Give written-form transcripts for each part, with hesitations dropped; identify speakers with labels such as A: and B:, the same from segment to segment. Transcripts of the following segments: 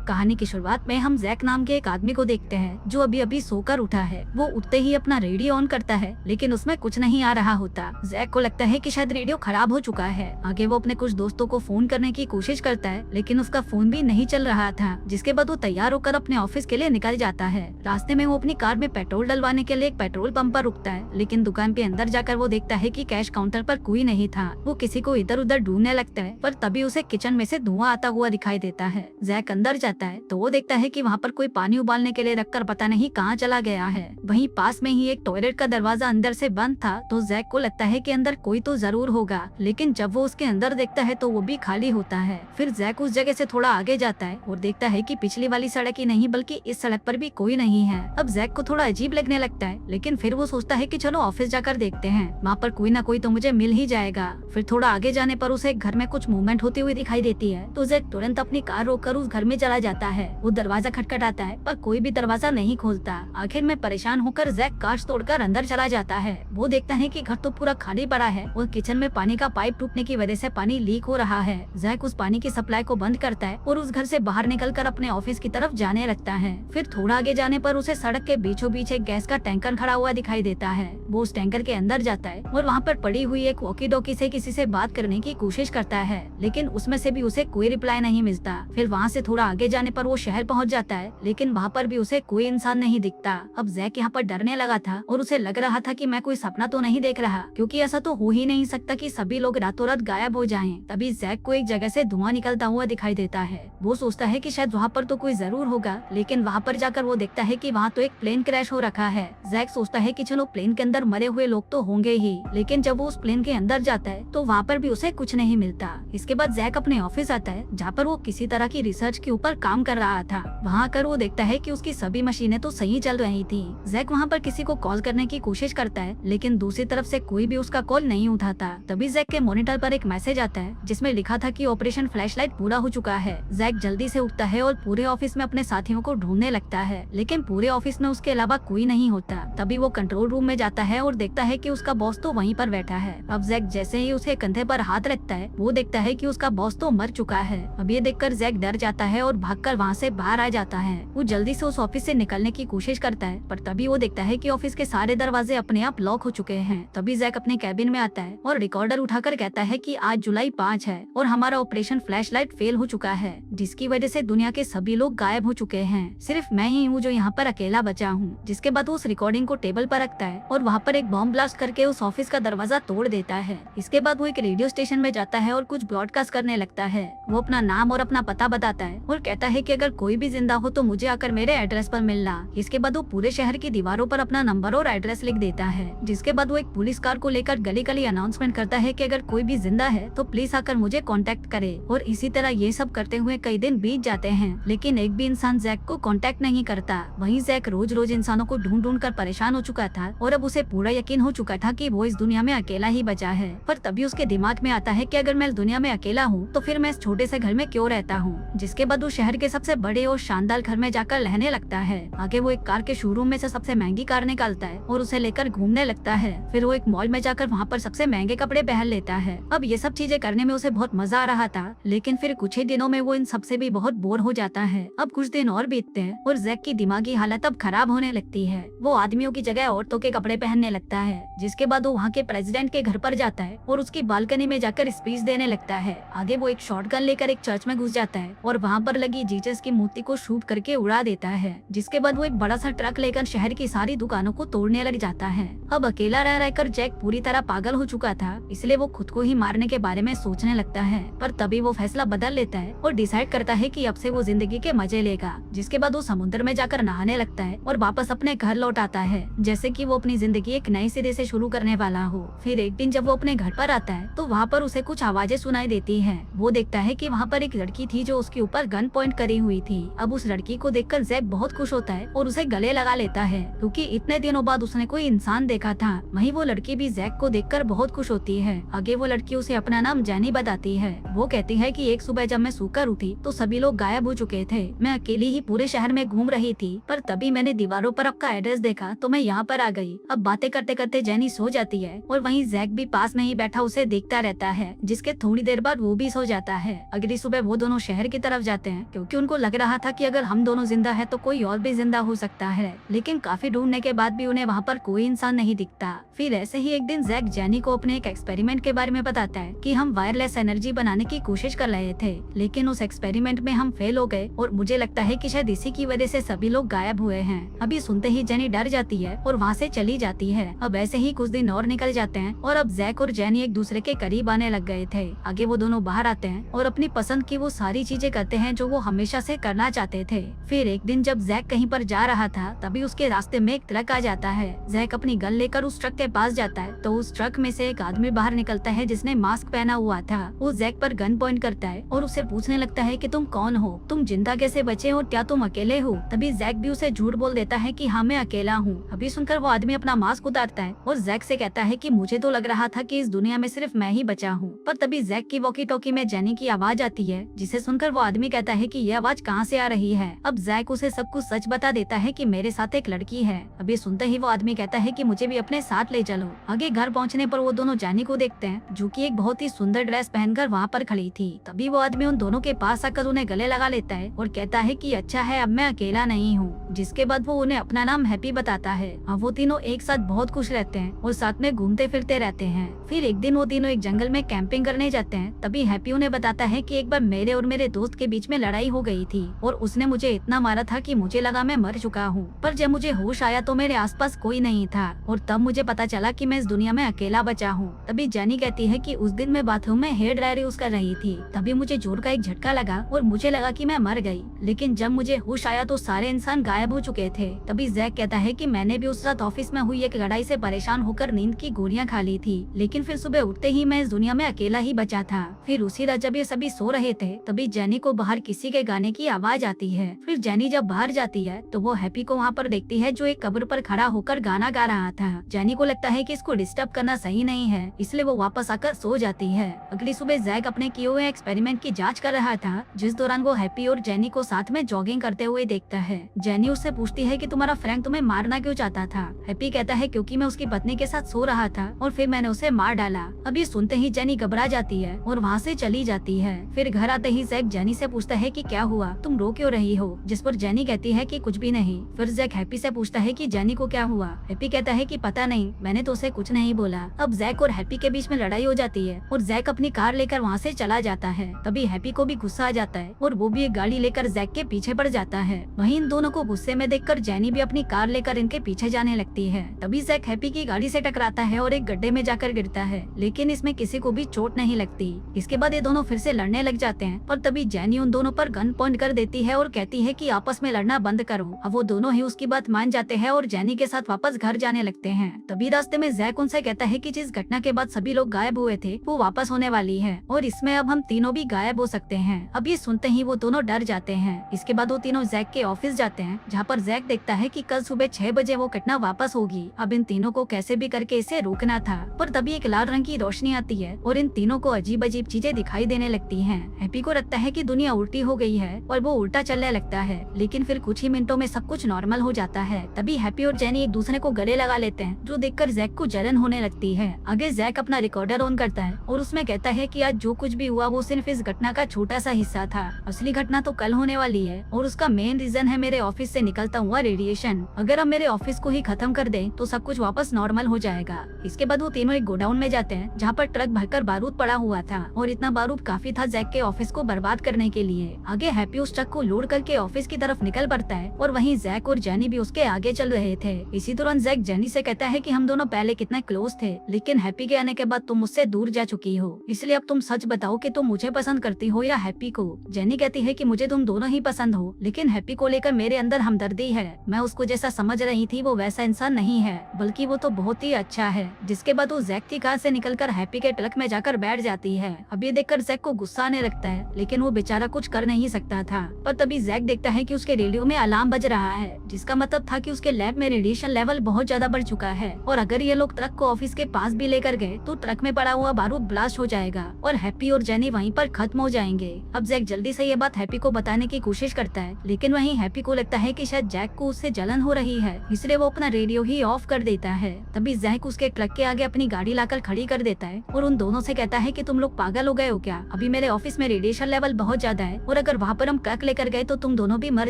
A: कहानी की शुरुआत में हम जैक नाम के एक आदमी को देखते हैं जो अभी अभी सोकर उठा है। वो उठते ही अपना रेडियो ऑन करता है, लेकिन उसमें कुछ नहीं आ रहा होता। जैक को लगता है कि शायद रेडियो खराब हो चुका है। आगे वो अपने कुछ दोस्तों को फोन करने की कोशिश करता है, लेकिन उसका फोन भी नहीं चल रहा था। जिसके बाद वो तैयार होकर अपने ऑफिस के लिए निकल जाता है। रास्ते में वो अपनी कार में पेट्रोल डलवाने के लिए एक पेट्रोल पंप पर रुकता है, लेकिन दुकान के अंदर जाकर वो देखता है कि कैश काउंटर पर कोई नहीं था। वो किसी को इधर उधर ढूंढने लगता है, पर तभी उसे किचन में से धुआं आता हुआ दिखाई देता है। जैक अंदर जाता है तो वो देखता है कि वहाँ पर कोई पानी उबालने के लिए रखकर पता नहीं कहाँ चला गया है। वहीं पास में ही एक टॉयलेट का दरवाजा अंदर से बंद था, तो जैक को लगता है कि अंदर कोई तो जरूर होगा, लेकिन जब वो उसके अंदर देखता है तो वो भी खाली होता है। फिर जैक उस जगह से थोड़ा आगे जाता है और देखता है कि पिछली वाली सड़क ही नहीं बल्कि इस सड़क पर भी कोई नहीं है। अब जैक को थोड़ा अजीब लगने लगता है, लेकिन फिर वो सोचता है कि चलो ऑफिस जाकर देखते हैं, वहाँ पर कोई ना कोई तो मुझे मिल ही जाएगा। फिर थोड़ा आगे जाने पर उसे एक घर में कुछ मूवमेंट होती हुई दिखाई देती है, तो जैक तुरंत अपनी कार रोककर उस घर में चला जाता है। वो दरवाजा खटखटाता है पर कोई भी दरवाजा नहीं खोलता। आखिर में परेशान होकर जैक कांच तोड़कर अंदर चला जाता है। वो देखता है कि घर तो पूरा खाली पड़ा है और किचन में पानी का पाइप टूटने की वजह से पानी लीक हो रहा है। जैक उस पानी की सप्लाई को बंद करता है और उस घर से बाहर निकलकर अपने ऑफिस की तरफ जाने लगता है। फिर थोड़ा आगे जाने पर उसे सड़क के बीचों बीच एक गैस का टैंकर खड़ा हुआ दिखाई देता है। वो उस टैंकर के अंदर जाता है और वहाँ पर पड़ी हुई एक वॉकी टॉकी से किसी से बात करने की कोशिश करता है, लेकिन उसमें से भी उसे कोई रिप्लाई नहीं मिलता। फिर वहाँ से थोड़ा आगे जाने पर वो शहर पहुँच जाता है, लेकिन वहाँ पर भी उसे कोई इंसान नहीं दिखता। अब जैक यहाँ पर डरने लगा था और उसे लग रहा था कि मैं कोई सपना तो नहीं देख रहा, क्योंकि ऐसा तो हो ही नहीं सकता कि सभी लोग रातों रात गायब हो जाएं। तभी जैक को एक जगह से धुआं निकलता हुआ दिखाई देता है। वो सोचता है कि शायद वहाँ पर तो कोई जरूर होगा, लेकिन वहाँ पर जाकर वो देखता है कि वहाँ तो एक प्लेन क्रैश हो रखा है। जैक सोचता है कि चलो प्लेन के अंदर मरे हुए लोग तो होंगे ही, लेकिन जब वो उस प्लेन के अंदर जाता है तो वहाँ पर भी उसे कुछ नहीं मिलता। इसके बाद जैक अपने ऑफिस आता है, जहाँ पर वो किसी तरह की रिसर्च के ऊपर काम कर रहा था। वहाँ आकर वो देखता है कि उसकी सभी मशीनें तो सही चल रही थी। जैक वहाँ पर किसी को कॉल करने की कोशिश करता है, लेकिन दूसरी तरफ से कोई भी उसका कॉल नहीं उठाता। तभी जैक के मॉनिटर पर एक मैसेज आता है, जिसमें लिखा था कि ऑपरेशन फ्लैशलाइट पूरा हो चुका है। जैक जल्दी से उठता है और पूरे ऑफिस में अपने साथियों को ढूंढने लगता है, लेकिन पूरे ऑफिस में उसके अलावा कोई नहीं होता। तभी वो कंट्रोल रूम में जाता है और देखता है कि उसका बॉस तो वहीं पर बैठा है। अब जैक जैसे ही उसके कंधे पर हाथ रखता है, वो देखता है कि उसका बॉस तो मर चुका है। अब ये देखकर जैक डर जाता है और भागकर वहाँ से बाहर आ जाता है। वो जल्दी से उस ऑफिस से निकलने की कोशिश करता है, पर तभी वो देखता है कि ऑफिस के सारे दरवाजे अपने आप लॉक हो चुके हैं। तभी जैक अपने कैबिन में आता है और रिकॉर्डर उठाकर कहता है कि आज जुलाई 5 है और हमारा ऑपरेशन फ्लैशलाइट फेल हो चुका है, जिसकी वजह से दुनिया के सभी लोग गायब हो चुके हैं। सिर्फ मैं ही हूँ जो यहाँ पर अकेला बचा हूँ। जिसके बाद वो उस रिकॉर्डिंग को टेबल पर रखता है और वहाँ पर एक बॉम्ब ब्लास्ट करके उस ऑफिस का दरवाजा तोड़ देता है। इसके बाद वो एक रेडियो स्टेशन में जाता है और कुछ ब्रॉडकास्ट करने लगता है। वो अपना नाम और अपना पता बताता है और कहता है कि अगर कोई भी जिंदा हो तो मुझे आकर मेरे एड्रेस पर मिलना। इसके बाद वो पूरे शहर की दीवारों पर अपना नंबर और एड्रेस लिख देता है। जिसके बाद वो एक पुलिस कार को लेकर गली गली अनाउंसमेंट करता है कि अगर कोई भी जिंदा है तो प्लीज आकर मुझे कांटेक्ट करे। और इसी तरह ये सब करते हुए कई दिन बीत जाते हैं, लेकिन एक भी इंसान जैक को कांटेक्ट नहीं करता। वहीं जैक रोज रोज इंसानों को ढूंढ ढूंढ कर परेशान हो चुका था और अब उसे पूरा यकीन हो चुका था कि वो इस दुनिया में अकेला ही बचा है। पर तभी उसके दिमाग में आता है कि अगर मैं इस दुनिया में अकेला हूँ तो फिर मैं इस छोटे से घर में क्यों रहता हूँ। जिसके बाद वो शहर के सबसे बड़े और शानदार घर में जाकर रहने लगता है। आगे वो एक कार के शोरूम में से सबसे महंगी कार निकालता है और उसे लेकर घूमने लगता है। फिर वो एक मॉल में जाकर वहाँ पर सबसे महंगे कपड़े पहन लेता है। अब ये सब चीजें करने में उसे बहुत मजा आ रहा था, लेकिन फिर कुछ ही दिनों में वो इन सबसे भी बहुत बोर हो जाता है। अब कुछ दिन और बीतते हैं और जैक की दिमागी हालत अब खराब होने लगती है। वो आदमियों की जगह औरतों के कपड़े पहनने लगता है। जिसके बाद वो वहाँ के प्रेसिडेंट के घर पर जाता है और उसकी बालकनी में जाकर स्पीच देने लगता है। आगे वो एक शॉटगन लेकर एक चर्च में घुस जाता है और वहाँ पर लगी जीसस की मूर्ति को शूट करके उड़ा देता है। जिसके बाद वो एक बड़ा सा ट्रक लेकर शहर की सारी दुकानों को तोड़ने लग जाता है। अब अकेला रह रहकर जैक पूरी तरह पागल हो चुका था, इसलिए वो खुद को ही मारने के बारे में सोचने लगता है। पर तभी वो फैसला बदल लेता है और डिसाइड करता है कि अब से वो जिंदगी के मजे लेगा। जिसके बाद वो समुद्र में जाकर नहाने लगता है और वापस अपने घर लौट आता है, जैसे कि वो अपनी जिंदगी एक नए सिरे से शुरू करने वाला हो। फिर एक दिन जब वो अपने घर पर आता है तो वहाँ पर उसे कुछ आवाजें सुनाई देती हैं। वो देखता है कि वहाँ पर एक लड़की थी जो उसके ऊपर गन पॉइंट करी हुई थी। अब उस लड़की को देखकर जैक बहुत खुश होता है और उसे गले लगा लेता है, क्योंकि इतने दिनों बाद उसने कोई इंसान देखा था। वहीं वो लड़की भी जैक को देखकर बहुत खुश होती है। आगे वो लड़की उसे अपना नाम जैनी बताती है। वो कहती है कि एक सुबह जब मैं सोकर उठी तो सभी लोग गायब हो चुके थे। मैं अकेली ही पूरे शहर में घूम रही थी, पर तभी मैंने दीवारों पर आपका एड्रेस देखा तो मैं यहाँ पर आ गई। अब बातें करते करते जैनी सो जाती है और वहीं जैक भी पास में ही बैठा उसे देखता रहता है। जिसके थोड़ी देर बाद वो भी सो जाता है। अगली सुबह वो दोनों शहर की तरफ जाते हैं, क्योंकि उनको लग रहा था कि अगर हम दोनों जिंदा है तो कोई और भी जिंदा हो सकता है, लेकिन काफी ढूंढने के बाद भी उन्हें वहाँ पर कोई इंसान नहीं दिखता। फिर ऐसे ही एक दिन जैक जेनी को अपने एक एक्सपेरिमेंट के बारे में बताता है कि हम वायरलेस एनर्जी बनाने की कोशिश कर रहे थे, लेकिन उस एक्सपेरिमेंट में हम फेल हो गए और मुझे लगता है कि शायद इसी की वजह से सभी लोग गायब हुए हैं। अभी सुनते ही जेनी डर जाती है और वहाँ से चली जाती है। अब ऐसे ही कुछ दिन और निकल जाते हैं और अब जैक और जेनी एक दूसरे के करीब आने लग गए थे। आगे वो दोनों बाहर आते हैं और अपनी पसंद की वो सारी चीजें करते हैं जो वो हमेशा से करना चाहते थे। फिर एक दिन जब जैक कहीं पर जा रहा था तभी उसके रास्ते में एक ट्रक आ जाता है। जैक अपनी गन लेकर उस ट्रक के पास जाता है तो उस ट्रक में से एक आदमी बाहर निकलता है जिसने मास्क पहना हुआ था। वो जैक पर गन पॉइंट करता है और उसे पूछने लगता है कि तुम कौन हो, तुम जिंदा कैसे बचे और क्या तुम अकेले हो। तभी जैक भी उसे झूठ बोल देता है कि हाँ मैं अकेला हूँ। अभी सुनकर वो आदमी अपना मास्क उतारता है और जैक से कहता है कि मुझे तो लग रहा था कि इस दुनिया में सिर्फ मैं ही बचा हूँ। पर तभी जैक की वॉकी टॉकी में जेनी की आवाज आती है, जिसे सुनकर वो आदमी कहता है कि यह आवाज कहाँ से आ रही है। अब जैक उसे सब कुछ सच बता देता है कि मेरे साथ एक लड़की है। अभी सुनते ही वो आदमी कहता है कि मुझे भी अपने साथ ले चलो। आगे घर पहुँचने पर वो दोनों जेनी को देखते हैं जो कि एक बहुत ही सुंदर ड्रेस पहनकर वहाँ पर खड़ी थी। तभी वो आदमी उन दोनों के पास आकर उन्हें गले लगा लेता है और कहता है कि अच्छा है अब मैं अकेला नहीं हूँ। जिसके बाद वो उन्हें अपना नाम हैप्पी बताता है। अब वो तीनों एक साथ बहुत खुश रहते हैं और साथ में घूमते फिरते रहते हैं। फिर एक दिन वो तीनों एक जंगल में कैंपिंग करने जाते हैं। तभी हैप्पी उन्हें बताता है कि एक बार मेरे और मेरे दोस्त के बीच में लड़ाई हो गई थी और उसने मुझे इतना मारा था कि मुझे लगा मैं मर चुका हूँ। पर जब मुझे होश आया तो मेरे आसपास कोई नहीं था और तब मुझे पता चला कि मैं इस दुनिया में अकेला बचा हूँ। तभी जेनी कहती है कि उस दिन मैं बाथरूम में हेयर ड्रायर यूज कर रही थी। तभी मुझे जोर का एक झटका लगा और मुझे लगा कि मैं मर गई, लेकिन जब मुझे होश आया तो सारे इंसान गायब हो चुके थे। तभी जैक कहता है कि मैंने भी उस रात ऑफिस में हुई एक लड़ाई से परेशान होकर नींद की गोलियां खा ली थी, लेकिन फिर सुबह उठते ही मैं इस दुनिया में अकेला ही बचा था। फिर उसी रात जब ये सभी सो रहे थे तभी जेनी को बाहर किसी के गाने की आवाज आती है। फिर जेनी जब बाहर जाती है तो वो हैप्पी को वहाँ पर देखती है जो एक कब्र पर खड़ा होकर गाना गा रहा था। जेनी को लगता है कि इसको डिस्टर्ब करना सही नहीं है, इसलिए वो वापस आकर सो जाती है। अगली सुबह जैक अपने किए हुए एक्सपेरिमेंट की जांच कर रहा था, जिस दौरान वो हैप्पी और जेनी को साथ में जॉगिंग करते हुए देखता है। जेनी उससे पूछती है कि तुम्हारा फ्रेंड तुम्हें मारना क्यों चाहता था। हैप्पी कहता है क्योंकि मैं उसकी पत्नी के साथ सो रहा था और फिर मैंने उसे मार डाला। अभी सुनते ही जेनी घबरा जाती है और वहाँ से चली जाती है। फिर घर आते ही जैक जेनी से पूछता है कि क्या हुआ, तुम रो क्यों रही हो। जिस पर जेनी कहती है कि कुछ भी नहीं। फिर जैक हैप्पी से पूछता है कि जेनी को क्या हुआ। हैप्पी कहता है कि पता नहीं, मैंने तो उसे कुछ नहीं बोला। अब जैक और हैप्पी के बीच में लड़ाई हो जाती है और जैक अपनी कार लेकर वहाँ से चला जाता है। तभी हैप्पी को भी गुस्सा आ जाता है और वो भी एक गाड़ी लेकर जैक के पीछे पड़ जाता है। वहीं इन दोनों को गुस्से में देखकर जेनी भी अपनी कार लेकर इनके पीछे जाने लगती है। तभी जैक हैप्पी की गाड़ी से टकराता है और एक गड्ढे में जाकर गिरता है, लेकिन इसमें किसी को भी चोट नहीं लगती। इसके बाद ये दोनों फिर से लड़ने लग जाते हैं, पर तभी जेनी उन दोनों पर गन पॉइंट कर देती है और कहती है कि आपस में लड़ना बंद करो। अब वो दोनों ही उसकी बात मान जाते हैं और जेनी के साथ वापस घर जाने लगते हैं। तभी रास्ते में जैक उनसे कहता है कि जिस घटना के बाद सभी लोग गायब हुए थे वो वापस होने वाली है और इसमें अब हम तीनों भी गायब हो सकते हैं। अब ये सुनते ही वो दोनों डर जाते हैं। इसके बाद वो तीनों जैक के ऑफिस जाते हैं, जहाँ पर जैक देखता है कि कल सुबह 6 बजे वो घटना वापस होगी। अब इन तीनों को कैसे भी करके इसे रोकना था। पर तभी एक लाल रंग की रोशनी आती है और इन तीनों को अजीब अजीब चीजें दिखाई देने लगती हैं। हैप्पी को लगता है कि दुनिया उल्टी हो गई है और वो उल्टा चलने लगता है, लेकिन फिर कुछ ही मिनटों में सब कुछ नॉर्मल हो जाता है। तभी हैप्पी और जेनी एक दूसरे को गले लगा लेते हैं, जो देखकर जैक को जलन होने लगती है। आगे जैक अपना रिकॉर्डर ऑन करता है और उसमें कहता है कि आज जो कुछ भी हुआ वो सिर्फ इस घटना का छोटा सा हिस्सा था। असली घटना तो कल होने वाली है और उसका मेन रीजन है मेरे ऑफिस से निकलता हुआ रेडिएशन। अगर हम मेरे ऑफिस को ही खत्म कर दें तो सब कुछ वापस नॉर्मल हो जाएगा। इसके बाद वो तीनों एक गोडाउन में जाते हैं, जहाँ पर ट्रक भरकर बारूद पड़ा हुआ था और इतना बारूद काफी था जैक के ऑफिस को बर्बाद करने के लिए। आगे हैप्पी उस ट्रक को लोड करके ऑफिस की तरफ निकल पड़ता है और वहीं जैक और जेनी भी उसके आगे चल रहे थे। इसी दौरान जैक जेनी से कहता है कि हम दोनों पहले कितने क्लोज थे, लेकिन हैप्पी के आने के बाद तुम मुझसे दूर जा चुकी हो, इसलिए अब तुम सच बताओ कि तुम मुझे पसंद करती हो या हैप्पी को। जेनी कहती है कि मुझे तुम दोनों ही पसंद हो, लेकिन हैप्पी को लेकर मेरे अंदर हमदर्दी है। मैं उसको जैसा समझ रही थी वो वैसा इंसान नहीं है, बल्कि वो तो बहुत ही अच्छा है। जिसके बाद वो जैक की कार से निकलकर हैप्पी के ट्रक में जाकर बैठ जाती है। अब ये देखकर जैक को गुस्सा आने लगता है, लेकिन वो बेचारा कुछ कर नहीं सकता था। पर तभी जैक देखता है कि उसके रेडियो में अलार्म बज रहा है, जिसका मतलब था कि उसके लैब में रेडिएशन लेवल बहुत ज्यादा बढ़ चुका है और अगर ये लोग ट्रक को ऑफिस के पास भी लेकर गए तो ट्रक में पड़ा हुआ बारूद ब्लास्ट हो जाएगा और हैप्पी और जेनी वहीं पर खत्म हो जाएंगे। अब जैक जल्दी से ये बात हैप्पी को बताने की कोशिश करता है, लेकिन वहीं हैप्पी को लगता है कि शायद जैक को उससे जलन हो रही है, इसलिए वो अपना रेडियो ही ऑफ कर देता है। तभी जैक उसके ट्रक के आगे अपनी गाड़ी लाकर खड़ी कर देता है और उन दोनों से कहता है कि तुम लोग पागल हो गए हो क्या। अभी मेरे ऑफिस में रेडिएशन लेवल बहुत ज्यादा है और अगर वहाँ पर हम ट्रक लेकर गए तो तुम दोनों भी मर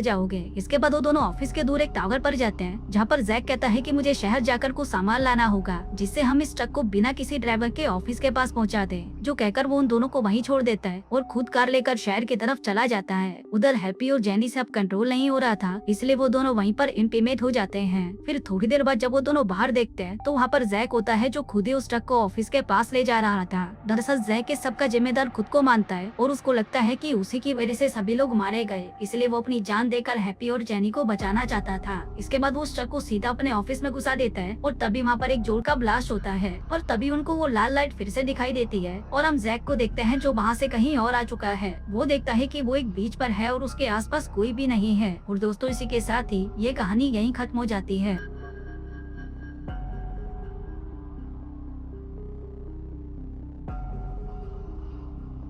A: जाओगे। इसके बाद वो दोनों ऑफिस के दूर एक टावर पर जाते हैं, जहाँ पर जैक कहता है कि मुझे शहर जाकर कुछ सामान लाना होगा, जिससे हम इस ट्रक को बिना किसी ड्राइवर के ऑफिस के पास पहुँचा दे। जो कहकर वो उन दोनों को वहीं छोड़ देता है और खुद कार लेकर शहर की तरफ चला जाता है। उधर हैप्पी और जेनी से अब कंट्रोल नहीं हो रहा था, इसलिए वो दोनों वहीं पर इंटीमेट हो जाते हैं। फिर थोड़ी देर बाद जब वो दोनों बाहर देखते हैं तो वहाँ पर जैक होता है, जो खुद ही उस ट्रक को ऑफिस के पास ले जा रहा था। दरअसल जैक इस सबका जिम्मेदार खुद को मानता है और उसको लगता है कि उसी की वजह से सभी लोग मारे गए, इसलिए वो अपनी जान देकर हैप्पी और जेनी को बचाना चाहता था। इसके बाद वो उस ट्रक को सीधा अपने ऑफिस में घुसा देता है और तभी वहाँ पर एक जोर का ब्लास्ट होता है और तभी उनको वो लाल लाइट फिर से दिखाई देती है और हम जैक को देखते हैं, जो वहाँ से कहीं और आ चुका है। वो देखता है कि वो एक बीच पर है और उसके आसपास कोई भी नहीं है। और दोस्तों, इसी के साथ ही ये कहानी यहीं खत्म हो जाती है।